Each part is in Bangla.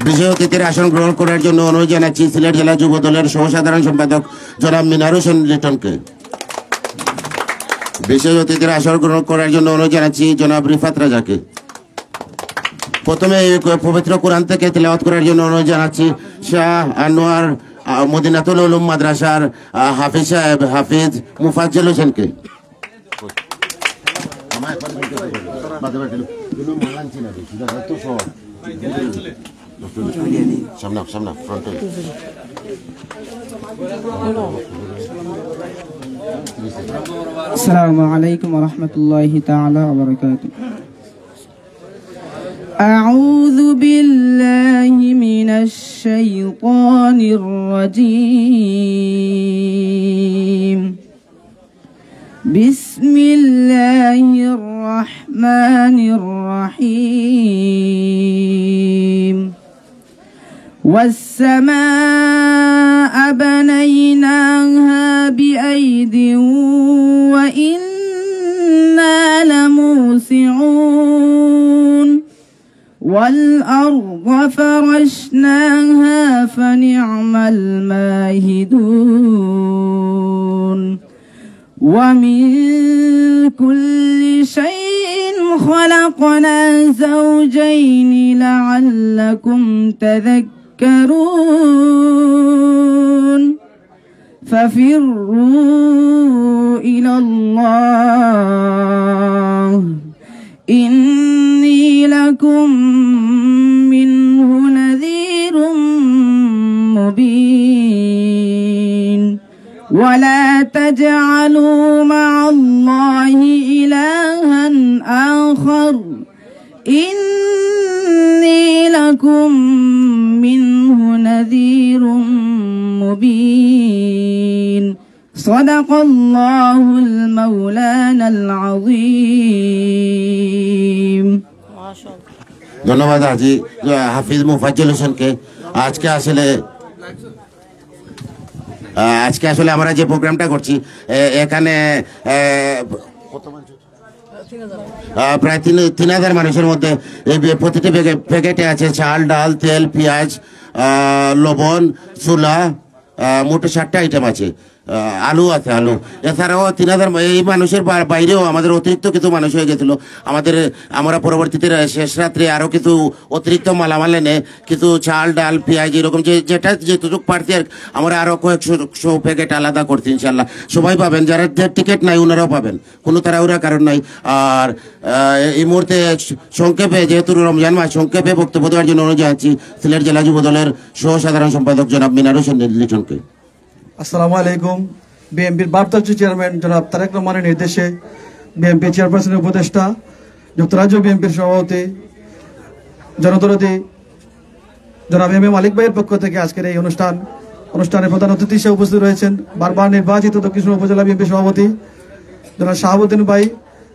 বিশেষ অতিথির আসন গ্রহণ করার জন্য অনুরোধ জানাচ্ছি সিলেট জেলা যুব দলের সহসাধারণ সম্পাদক জনাব মিনার হোসেন লিটনকে। বিশেষ অতিথির আসন গ্রহণ করার জন্য অনুরোধ জানাচ্ছি জনাব রিফাত রাজাকে। প্রথমে পবিত্র কোরআন থেকে তেলাওয়াত করার জন্য অনুরোধ জানাচ্ছি শাহ আনোয়ার মদিনাতুল উলুম মাদ্রাসার হাফিজ সাহেব হাফিজ মুফাজ্জল হোসেনকে। আসসালামু আলাইকুম ওয়া রাহমাতুল্লাহি তাআলা ওয়া বারাকাতুহু। أعوذ بالله من الشيطان الرجيم. بسم الله الرحمن الرحيم. والسماء بنيناها بأيد وإنا لموسعون. والأرض فرشناها فنعم الماهدون. ومن كل شيء خلقنا زوجين لعلكم تذكرون. ففروا إلى الله إني لكم منه نذير مبين. ولا تجعلوا مع الله إلها آخر إني لكم منه نذير مبين. صدق الله المولانا العظيم. ধন্যবাদ হাজি হাফিজ মুফাজ্জল হোসেনকে। আজকে আসলে আমরা যে প্রোগ্রামটা করছি এখানে প্রায় 3000 মানুষের মধ্যে প্রতিটি প্যাকেটে আছে চাল, ডাল, তেল, পেঁয়াজ, লবণ, ছোলা, মোট 7টা আইটেম আছে। আলু আছে, আলু। এছাড়াও 3000 এই মানুষের বাইরেও আমাদের অতিরিক্ত কিছু মানুষ হয়ে গেছিল। আমরা পরবর্তীতে শেষ রাত্রে আরও কিছু অতিরিক্ত মালামাল এনে কিছু চাল, ডাল, পেঁয়াজ এরকম যেটা যেটুকু পারছি আর আমরা আরও কয়েকশো প্যাকেট আলাদা করছি। ইনশাল্লাহ সবাই পাবেন, যারা টিকিট নাই ওনারাও পাবেন, কোনো তাড়াহুড়া কারণ নাই। আর এই মুহূর্তে সংক্ষেপে, যেহেতু রমজান মাস, সংক্ষেপে বক্তব্য দেওয়ার জন্য অনুরোধ জানাচ্ছি সিলেট জেলা যুব দলের সহসাধারণ সম্পাদক জনাব মিনার হোসেন লিটনকে। আসসালামু আলাইকুম। বিএনপির ভারপ্রাপ্ত চেয়ারম্যান জনাব তারেক রহমানের নির্দেশে বিএনপি চেয়ারপারসনের উপদেষ্টা, যুক্তরাজ্য বিএনপির সভাপতি জনদরদি জনাব এম এ মালিক ভাইয়ের পক্ষ থেকে আজকের এই অনুষ্ঠানের প্রধান অতিথি হিসেবে উপস্থিত রয়েছেন বারবার নির্বাচিত দক্ষিণ উপজেলা বিএনপি সভাপতি জনাব শাহাবুদ্দিন ভাই,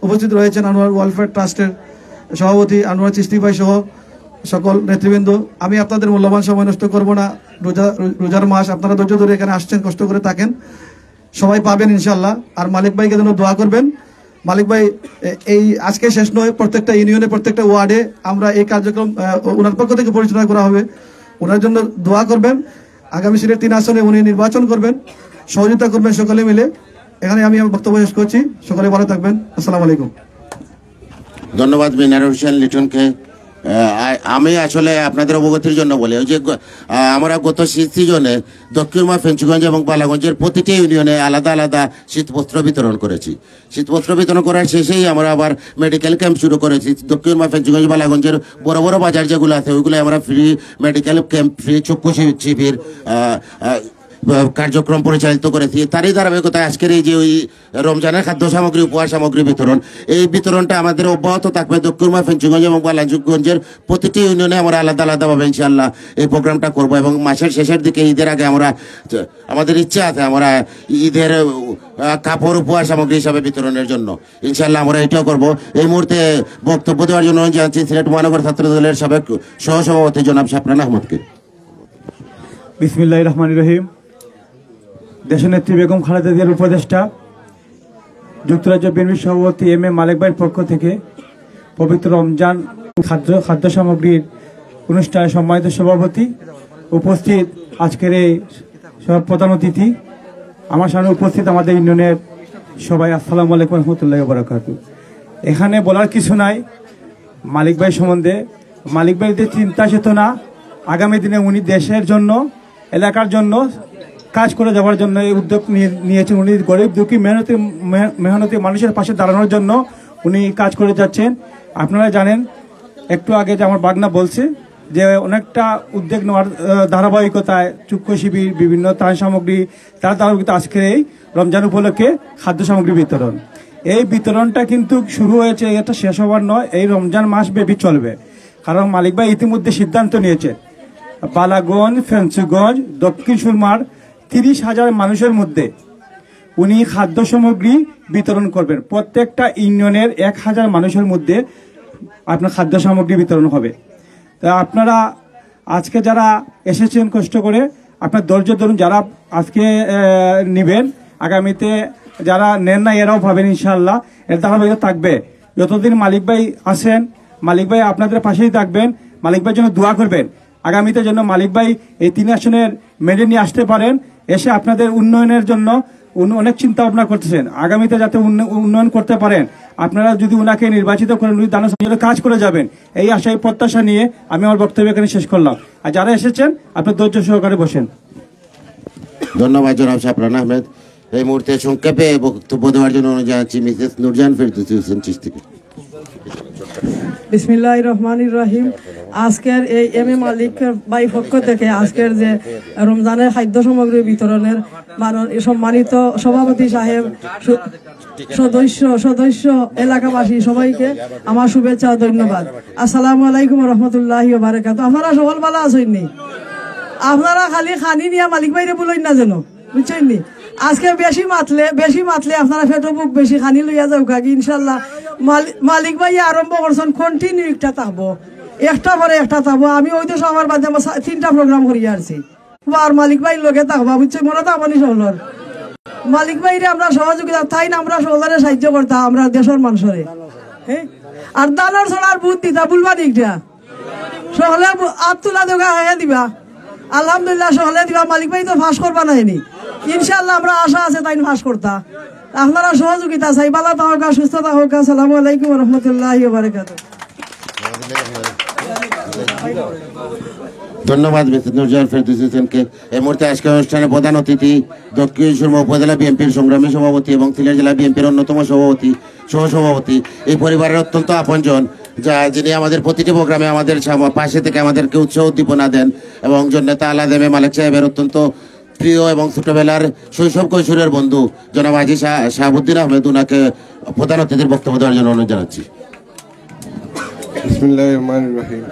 উপস্থিত রয়েছেন আনোয়ার ওয়েলফেয়ার ট্রাস্টের সভাপতি আনোয়ার চিস্তি ভাই সহ সকল নেতৃবৃন্দ। আমি আপনাদের মূল্যবান সময় নষ্ট করব না। রোজার মাস, আপনারা ধৈর্য ধরে এখানে আসছেন, কষ্ট করে থাকেন, সবাই পাবেন ইনশাল্লাহ। আর মালিক ভাইকে যেন দোয়া করবেন। মালিক ভাই এই আজকে শেষ নয়, প্রত্যেকটা ইউনিয়নে, প্রত্যেকটা ওয়ার্ডে আমরা এই কার্যক্রম ওনার পক্ষ থেকে পরিচালনা করা হবে। ওনার জন্য দোয়া করবেন। আগামী সিলেট 3 আসনে উনি নির্বাচন করবেন, সহযোগিতা করবেন সকলে মিলে। এখানে আমি আমার বক্তব্য শেষ করছি। সকলে ভালো থাকবেন। আসসালামু আলাইকুম। ধন্যবাদ মিনার হোসেন লিটনকে। আমি আসলে আপনাদের অবগতির জন্য বলি, ওই যে আমরা গত শীত সিজনে দক্ষিণমা ফেঞ্চুগঞ্জ এবং বালাগঞ্জের প্রতিটি ইউনিয়নে আলাদা আলাদা শীতবস্ত্র বিতরণ করেছি। শীতবস্ত্র বিতরণ করার শেষেই আমরা আবার মেডিকেল ক্যাম্প শুরু করেছি। দক্ষিণমা ফেঞ্চুগঞ্জ বালাগঞ্জের বড় বড় বাজার যেগুলো আছে ওইগুলো আমরা ফ্রি মেডিকেল ক্যাম্প, ফ্রি চক্ষু শিবির কার্যক্রম পরিচালিত করেছি। তারই ধারাবাহিকতায় আজকের এই যে ওই রমজানের খাদ্য সামগ্রী, উপহার সামগ্রী বিতরণ, এই বিতরণটা আমাদের অব্যাহত থাকবে। দক্ষিণমা ফেঞ্চুগঞ্জ এবং বালাগঞ্জের প্রতিটি ইউনিয়নে আমরা আলাদা আলাদাভাবে ইনশাআল্লাহ এই প্রোগ্রামটা করবো এবং মাসের শেষের দিকে, ঈদের আগে আমাদের ইচ্ছা আছে আমরা ঈদের কাপড় উপহার সামগ্রী হিসাবে বিতরণের জন্য ইনশাআল্লাহ আমরা এটাও করব। এই মুহূর্তে বক্তব্য দেওয়ার জন্য জানাচ্ছি সিলেট মহানগর ছাত্র দলের সাবেক সহসভাপতি জনাব শাফরান আহমদকে। বিসমিল্লাহির রহমানির রহিম। দেশনেত্রী বেগম খালেদা জিয়ার উপদেষ্টা, যুক্তরাজ্য বিএনপির সভাপতি এম এ মালিক ভাইয়ের পক্ষ থেকে পবিত্র রমজান খাদ্য সামগ্রীর অনুষ্ঠানের সম্মানিত সভাপতি, উপস্থিত আজকের এই সব প্রধান অতিথি, আমার সামনে উপস্থিত আমাদের ইউনিয়নের সবাই, আসসালামু আলাইকুম রহমতুল্লাহি ওয়া বারাকাতুহু। এখানে বলার কিছু নাই মালিক ভাই সম্বন্ধে। মালিক ভাইয়ের যে চিন্তা চেতনা, আগামী দিনে উনি দেশের জন্য, এলাকার জন্য কাজ করে যাওয়ার জন্য এই উদ্যোগ নিয়েছেন। উনি গরিব দুঃখী মেহনতি মানুষের পাশে দাঁড়ানোর জন্য উনি কাজ করে যাচ্ছেন। আপনারা জানেন, একটু আগে যে আমার বাগনা বলছে যে অনেকটা উদ্যোগ নেওয়ার ধারাবাহিকতায় চক্ষু শিবির, বিভিন্ন ত্রাণ সামগ্রী, তার ধারাবাহিকতা আজকের এই রমজান উপলক্ষে খাদ্য সামগ্রী বিতরণ। এই বিতরণটা কিন্তু শুরু হয়েছে, এটা শেষ হওয়ার নয়, এই রমজান মাস ব্যাপী চলবে। কারণ মালিক ভাই ইতিমধ্যে সিদ্ধান্ত নিয়েছে বালাগঞ্জ, ফেন্সুগঞ্জ, দক্ষিণ সুরমার 30,000 মানুষের মধ্যে উনি খাদ্য সামগ্রী বিতরণ করবেন। প্রত্যেকটা ইউনিয়নের 1,000 মানুষের মধ্যে আপনার খাদ্য সামগ্রী বিতরণ হবে। তা আপনারা আজকে যারা এসেছেন কষ্ট করে, আপনার ধৈর্য ধরুন। যারা আজকে নেবেন, আগামীতে যারা নেন না এরাও পাবেন ইনশাআল্লাহ। এর ধারাবাহিকতা থাকবে যতদিন মালিক ভাই আসেন। মালিক ভাই আপনাদের পাশেই থাকবেন। মালিক ভাইয়ের জন্য দোয়া করবেন, আগামীতে যেন মালিক ভাই এই 3 আসনের মেডেল নিয়ে আসতে পারেন। এসে আপনাদের উন্নয়নের জন্য অনেক চিন্তা ভাবনা করতেছেন, আগামীতে যাতে উন্নয়ন করতে পারেন। আপনারা যদি উনাকে নির্বাচিত করেন, উনি দানের কাজ করে যাবেন, এই আশায় প্রত্যাশা নিয়ে আমি আমার বক্তব্য এখানে শেষ করলাম। আর যারা এসেছেন আপনার ধৈর্য সহকারে বসেন। ধন্যবাদ জনাব শাপরান আহমেদ। এই মুহূর্তে সংক্ষেপে বক্তব্য দেওয়ার জন্য অনুরোধ জানাচ্ছি মিসেস নুরজাহান ফেরদৌসী হোসেন চিশতিকে। বিসমিল্লাহির রহমানির রহিম। আজকের এই এম এ মালিক ভাই পক্ষ থেকে আজকের যে রমজানের খাদ্য সামগ্রী বিতরণের সম্মানিত সভাপতি সাহেব, সদস্য এলাকাবাসী সবাইকে আমার শুভেচ্ছা ও ধন্যবাদ। আসসালামু আলাইকুম রহমতুল্লাহি ওয়া বারাকাতুহু। আপনারা সকল ভালো আছেননি? আপনারা খালি খানি নিয়ে মালিক ভাইরে বলেন না যেন, বুঝছেন নি? আজকে বেশি মাতলে আপনারা ফেটো বুক বেশি খানি লইয়া যাও কাকি। ইনশাল্লাহ মালিক ভাই আরম্ভ করছেন, কন্টিনিউ একটা পরে একটা থাকবো। আমি ওই তো সবার বাদে আমার 3টা প্রোগ্রাম করিয়া আসছি। আর মালিক ভাই লোকে থাকবা, বুঝছে? মনে তো আপনি সকলের মালিক ভাইরে আমরা সহযোগিতা তাই না, আমরা সকলের সাহায্য করতাম, আমরা দেশের মানুষরে। হ্যাঁ, আর দানোর ছড়ার বুধ দিতা বুলবা দিকটা সকলে আবতুল্লা দোকা হয়ে দিবা। আলহামদুলিল্লাহ সকলে দিবা। মালিক ভাই তো ফাঁস করবা নাইনি, ইনশাল্লাহ আমরা আশা আছে তাই ফাঁস করতা। আপনারা সহযোগিতা চাই। ভালো থাকা, সুস্থ থাকা। আসসালামু আলাইকুম রহমতুল্লাহি ওয়া বারাকাতুহু। ধন্যবাদ মিসেস নুরজাহান ফেরদৌসী হোসেনকে। এই মুহূর্তে আজকের অনুষ্ঠানে প্রধান অতিথি দক্ষিণ সুরমা উপজেলা বিএনপির সংগ্রামী সভাপতি এবং সিলেট জেলা বিএনপির অন্যতম সহসভাপতি, এই পরিবারের অত্যন্ত আপনজন, যিনি আমাদের প্রতিটি প্রোগ্রামে আমাদের পাশে থেকে আমাদেরকে উৎসাহ উদ্দীপনা দেন এবং জন্নেতা আলাদ এম এ মালিক সাহেবের অত্যন্ত প্রিয় এবং ছোটবেলার শৈশব কৈশোরের বন্ধু জনাব হাজী শাহাবুদ্দিন আহমেদ, উনাকে প্রধান অতিথির বক্তব্য দেওয়ার জন্য অনুরোধ জানাচ্ছি। বিসমিল্লাহির রহমানির রহিম।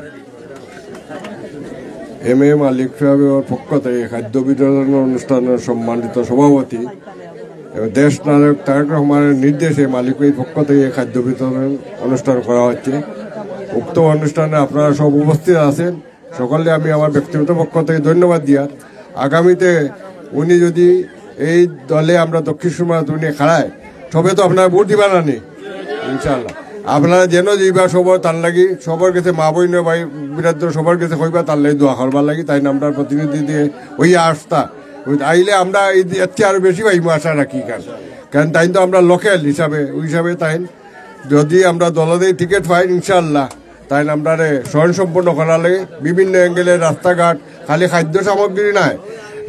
এম এ মালিক সাহেবের পক্ষ থেকে খাদ্য বিতরণ অনুষ্ঠানের সম্মানিত সভাপতি দেশ নায়ক তারেক রহমানের নির্দেশে মালিক ভাইয়ের পক্ষ থেকে খাদ্য বিতরণ অনুষ্ঠান করা হচ্ছে। উক্ত অনুষ্ঠানে আপনারা সব উপস্থিত আছেন, সকলে আমি আমার ব্যক্তিগত পক্ষ থেকে ধন্যবাদ দিয়ার। আগামীতে উনি যদি এই দলে আমরা দক্ষিণ সুরমা উনি খাড়ায়, সবে তো আপনারা ভোট দিবা না নি, ইনশাল্লাহ আপনারা যেন যাইবা সবার তার লাগি, সবার কাছে মা বইন ভাই বিরাট সবার কাছে কইবা তার লাগি দোয়া করবার লাগি। তাই না আমরা প্রতিনিধি দিয়ে ওই আসতা আইলে আমরা এর চেয়ে আরো বেশি পাইবো আশা রাখি। কারণ তাই তো আমরা লোকাল হিসাবে ওই হিসাবে তাই যদি আমরা দলদের টিকিট পাই ইনশাল্লাহ তাই আমরা স্বয়ং সম্পূর্ণ করার লাগে বিভিন্ন অ্যাঙ্গেলে রাস্তাঘাট, খালি খাদ্য সামগ্রী নাই,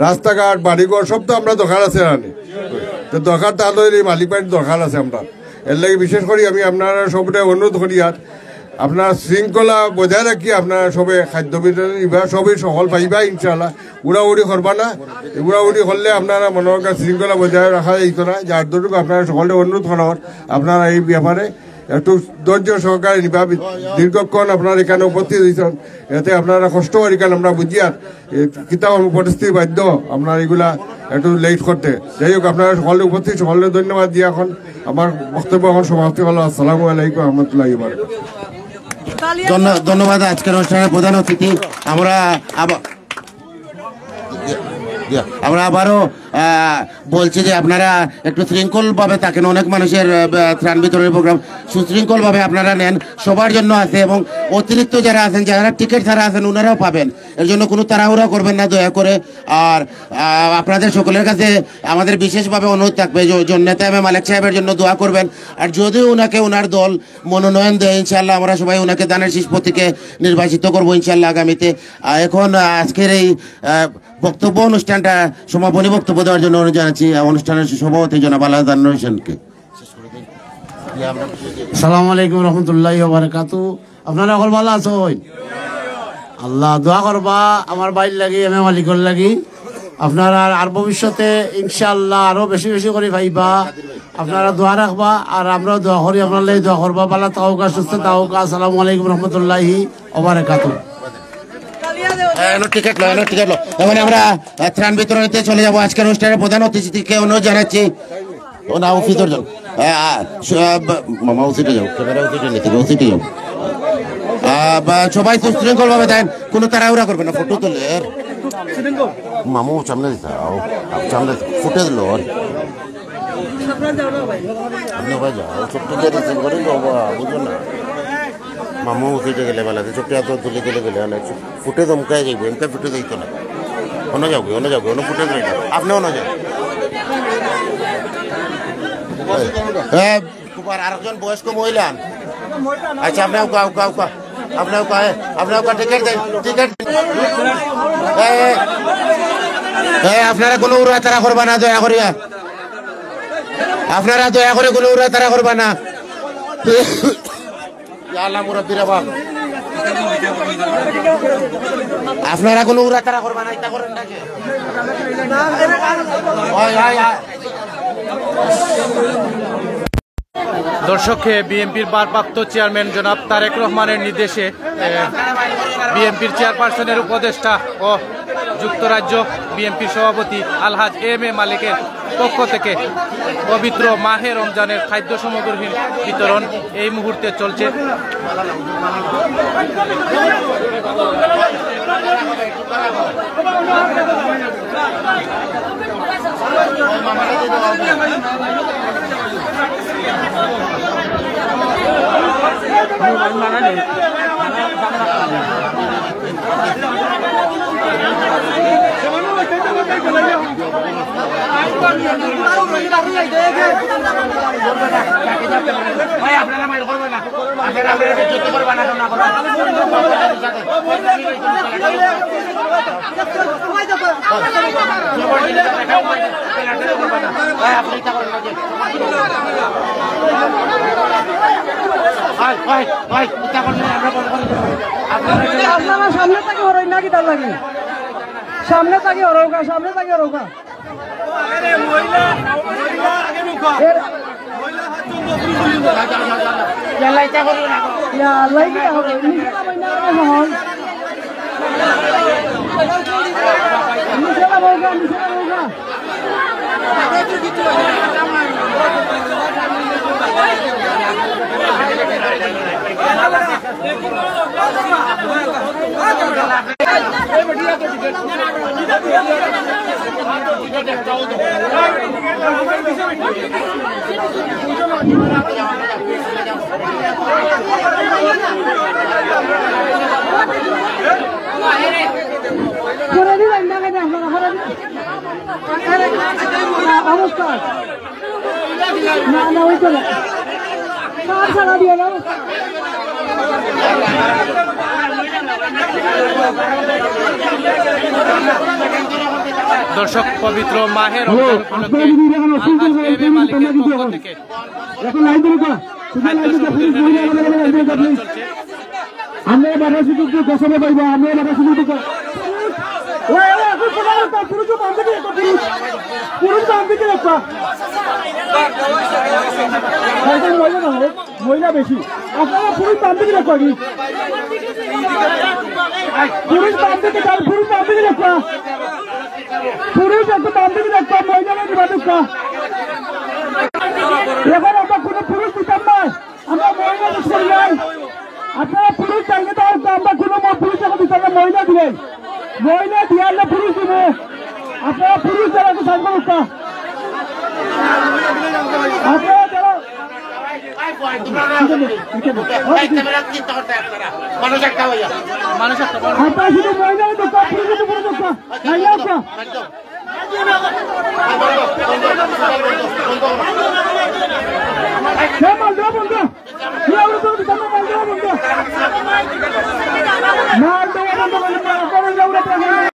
রাস্তাঘাট বাড়িঘর সব তো আমরা দরকার আছে রানি। তো দরকার তাহলে এই মালিক বাড়ির দরকার আছে আমরা। এর লাগে বিশেষ করে আমি আপনারা সবটাই অনুরোধ করি আর আপনার শৃঙ্খলা বজায় রাখি, আপনারা সবে খাদ্য বিতরণ নিবা, সবই সফল পাইবা ইনশাল্লাহ। উড়াউড়ি করবা না, উড়াউড়ি করলে আপনারা মনের কাছে শৃঙ্খলা বজায় রাখা যেত না। যার দরুক আপনারা সকলে অনুরোধ করার আপনারা এই ব্যাপারে একটু ধৈর্য সহকারে নিবা। দীর্ঘক্ষণ আপনারা এখানে উপস্থিত হয়েছেন, এতে আপনারা কষ্ট করি কারণ আমরা বুঝি আর কিতাব পরিস্থিতি বাধ্য আপনার এগুলা একটু লেট করতে। যাই হোক আপনারা সকলে উপস্থিত, সকলে ধন্যবাদ দিয়ে এখন আমার বক্তব্য এখন সমাপ্তি হলো। আসসালামু আলাইকুম রহমতুল্লাহি ওয়া বারাকাতুহু। ধন্যবাদ আজকের অনুষ্ঠানের প্রধান অতিথি। আমরা আবারও বলছি যে আপনারা একটু শৃঙ্খলভাবে থাকেন। অনেক মানুষের ত্রাণ বিতরণের প্রোগ্রাম সুশৃঙ্খলভাবে আপনারা নেন, সবার জন্য আছে এবং অতিরিক্ত যারা আছেন, যারা টিকিট ছাড়া আছেন ওনারাও পাবেন। এর জন্য কোনো তাড়াহুড়া করবেন না দয়া করে। আর আপনাদের সকলের কাছে আমাদের বিশেষভাবে অনুরোধ থাকবে নেতা এম এ মালিক সাহেবের জন্য দোয়া করবেন। আর যদি ওনাকে ওনার দল মনোনয়ন দেয় ইনশাল্লাহ আমরা সবাই ওনাকে দানের শীষ প্রতীকে নির্বাচিত করবো ইনশাল্লাহ আগামীতে। এখন আজকের এই বক্তব্য অনুষ্ঠানটা সমাপনী বক্তব্য দেওয়ার জন্য অনুরোধ জানাচ্ছি অনুষ্ঠানের সভাপতি জনাব আলাদান হোসেনকে। আসসালামু আলাইকুম রহমতুল্লাহি ওয়া বারাকাতু। আপনারা সকল ভালো আছেন? আল্লাহ দোয়া করবা আমার বাইর লাগি, এম এ মালিকর লাগি। আপনারা আর ভবিষ্যতে ইনশাআল্লাহ আরো বেশি বেশি করে পাইবা। আপনারা দোয়া রাখবা আর আমরাও দোয়া করি, আপনার লাগি দোয়া করবা। ভালো থাকুক, সুস্থ থাকুক। আসসালামু আলাইকুম রহমতুল্লাহি ওয়া বারাকাতু। এখন আমরা ত্রাণ বিতরণীতে চলে যাবো। আজকের অনুষ্ঠানের প্রধান অতিথিকে অনুরোধ জানাচ্ছি ওনা অফিসের জন্য মামা ওসিটে যাও, ক্যামেরা ওসিটে নিতে ওসিটে যাও। সবাই সুশৃঙ্খল ভাবে দেন, কোনো তাড়াহুড়া করবে না। ফটো তোলে মামু সামনে দিতে সামনে ফুটে দিল আপনি ভাই যাও ছোট্ট করে বাবা বুঝলো না। মামু উঠে গেলে বেলাতে ছোট্ট এত তুলে তুলে গেলে অনেক ফুটে দমকায় যাইব, এমকা ফুটে যাইতো না। অন্য যাও অন্য ফুটে যাই না, আপনি অন্য যান। হ্যাঁ আরেকজন বয়স্ক মহিলা। আচ্ছা আপনার টিকিট দেন, টিকিট। আপনারা কোনো উড়াতারা করবা না দয়া করিয়া, আপনারা দয়া করে কোনো উড়াতারা করবা না। আপনারা কোনো উড়াতারা করবা না, এটা করেন নাকি? দর্শক, বিএনপির ভারপ্রাপ্ত চেয়ারম্যান জনাব তারেক রহমানের নির্দেশে বিএনপির চেয়ারপারসনের উপদেষ্টা ও যুক্তরাজ্য বিএনপির সভাপতি আলহাজ এম এ মালিকের পক্ষ থেকে পবিত্র মাহে রমজানের খাদ্য সামগ্রীর বিতরণ এই মুহূর্তে চলছে। সামনে থাকি হরই না কি তার লাগে সামনে থাকি হরৌকা সামনে থাকি হরৌকা দর্শক, পবিত্র মাহের রমজান উপলক্ষে আলহাজ এম এ মালিকের পক্ষ থেকে আমরা বাধা সুযোগ গোসলে পাইব, আমরা বাধা সুযোগ মহিলা বেশি, আপনারা পুরুষ তান্ত্রিক রাখা পুরুষ তান্ত্রিক পুরুষ তান্ত্রিক রাখা পুরুষ একটু তান্ত্রিক রাখা মহিলা দিবা দেখা। এখন আমরা কোনো পুরুষ দিতাম না, আমরা মহিলা করি নাই। আপনারা পুরুষ চাইলে তো আমরা কোনো পুরুষ এখন দিতাম না, মহিলা দিলেন। মহিলা দিয়ে পুরুষ দিব, আপনারা পুরুষ যারা একটু সাইড করুন আপনারা যারা আপনারা শুধু মহিলার দোকান পুরুষের উপরে দোকান বন্ধ